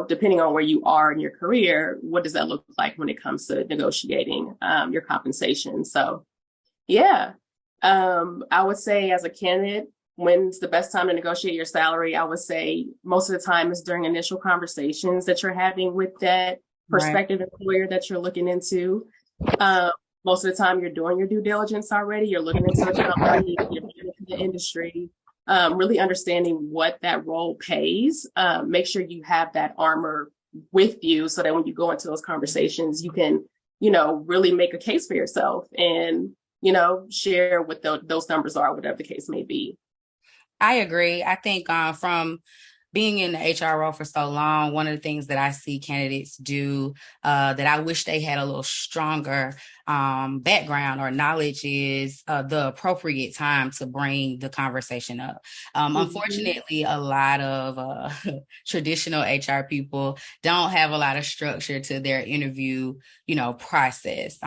depending on where you are in your career, what does that look like when it comes to negotiating your compensation? So, yeah, I would say as a candidate, when's the best time to negotiate your salary? I would say most of the time is during initial conversations that you're having with that Right. prospective employer that you're looking into. Um, Most of the time, you're doing your due diligence already. You're looking into the company, you're looking into the industry, really understanding what that role pays. Make sure you have that armor with you so that when you go into those conversations, you can, really make a case for yourself and, share what those numbers are, whatever the case may be. I agree. I think from being in the HR role for so long, one of the things that I see candidates do that I wish they had a little stronger background or knowledge is the appropriate time to bring the conversation up. Mhm. Unfortunately, a lot of traditional HR people don't have a lot of structure to their interview, process.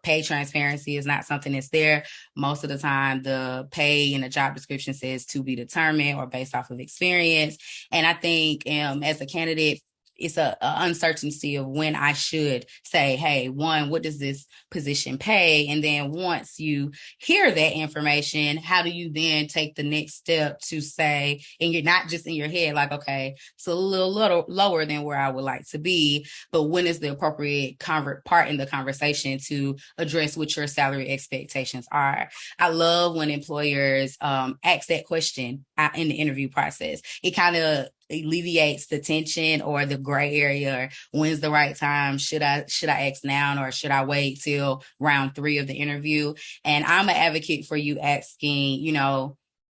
Pay transparency is not something that's there. Most of the time, the pay in the job description says to be determined or based off of experience. And I think as a candidate, it's a uncertainty of when I should say, hey, one, what does this position pay? And then once you hear that information, how do you then take the next step to say, and you're not just in your head, like, okay, it's a little lower than where I would like to be, but when is the appropriate part in the conversation to address what your salary expectations are? I love when employers ask that question in the interview process. It kind of alleviates the tension or the gray area. Or when's the right time? Should I ask now or should I wait till round 3 of the interview? And I'm an advocate for you asking,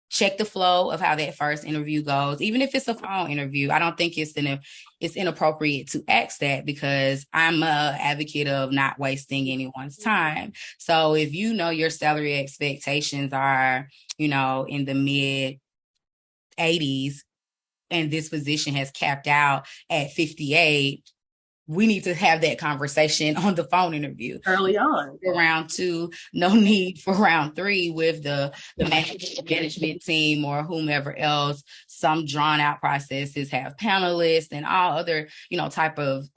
check the flow of how that first interview goes, even if it's a phone interview. I don't think it's inappropriate to ask that because I'm a advocate of not wasting anyone's time. So if you know your salary expectations are, in the mid 80s and this position has capped out at 58, we need to have that conversation on the phone interview. Early on. For round 2, no need for round 3 with the management team or whomever else. Some drawn out processes have panelists and all other, type of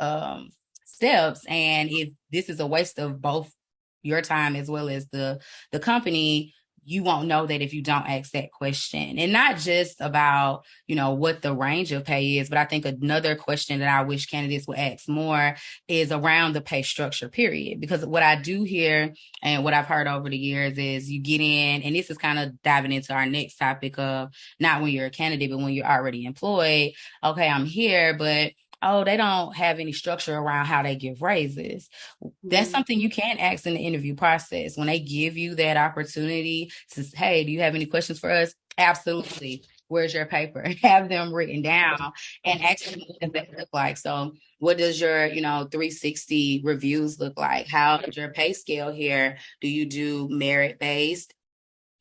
steps. And if this is a waste of both your time as well as the company, you won't know that if you don't ask that question. And not just about, what the range of pay is, but I think another question that I wish candidates would ask more is around the pay structure period. Because what I do hear and what I've heard over the years is you get in, and this is kind of diving into our next topic of not when you're a candidate, but when you're already employed. Okay, I'm here, but oh, they don't have any structure around how they give raises. That's something you can ask in the interview process. When they give you that opportunity to say, hey, do you have any questions for us? Absolutely. Where's your paper? Have them written down and ask them what does that look like. So what does your, 360 reviews look like? How is your pay scale here? Do you do merit based?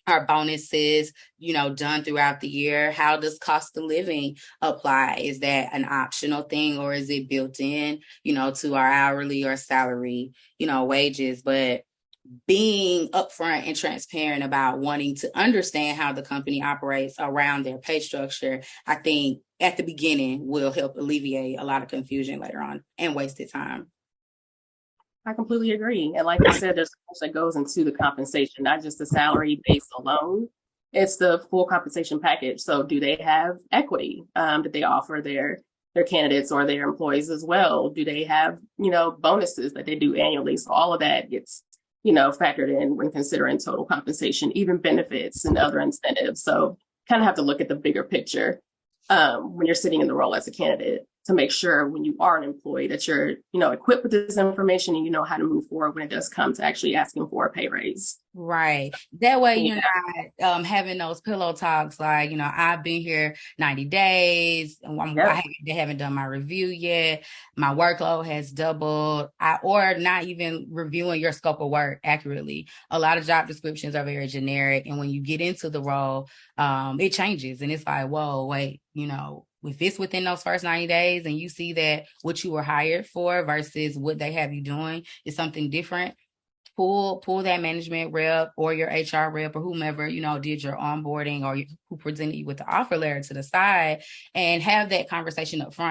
Are bonuses, done throughout the year? How does cost of living apply? Is that an optional thing or is it built in, to our hourly or salary, wages? But being upfront and transparent about wanting to understand how the company operates around their pay structure, I think at the beginning will help alleviate a lot of confusion later on and wasted time. I completely agree. And like you said, there's so much that goes into the compensation, not just the salary base alone. It's the full compensation package. So do they have equity that they offer their candidates or their employees as well? Do they have, bonuses that they do annually? So all of that gets, factored in when considering total compensation, even benefits and other incentives. So kind of have to look at the bigger picture when you're sitting in the role as a candidate to make sure when you are an employee that you're, equipped with this information and you know how to move forward when it does come to actually asking for a pay raise. Right. That way you're Yeah. not having those pillow talks like, I've been here 90 days and Yep. they haven't done my review yet. My workload has doubled. Or not even reviewing your scope of work accurately. A lot of job descriptions are very generic. And when you get into the role, it changes. And it's like, whoa, wait, if it's within those first 90 days and you see that what you were hired for versus what they have you doing is something different, pull that management rep or your HR rep or whomever, did your onboarding or who presented you with the offer letter to the side and have that conversation up front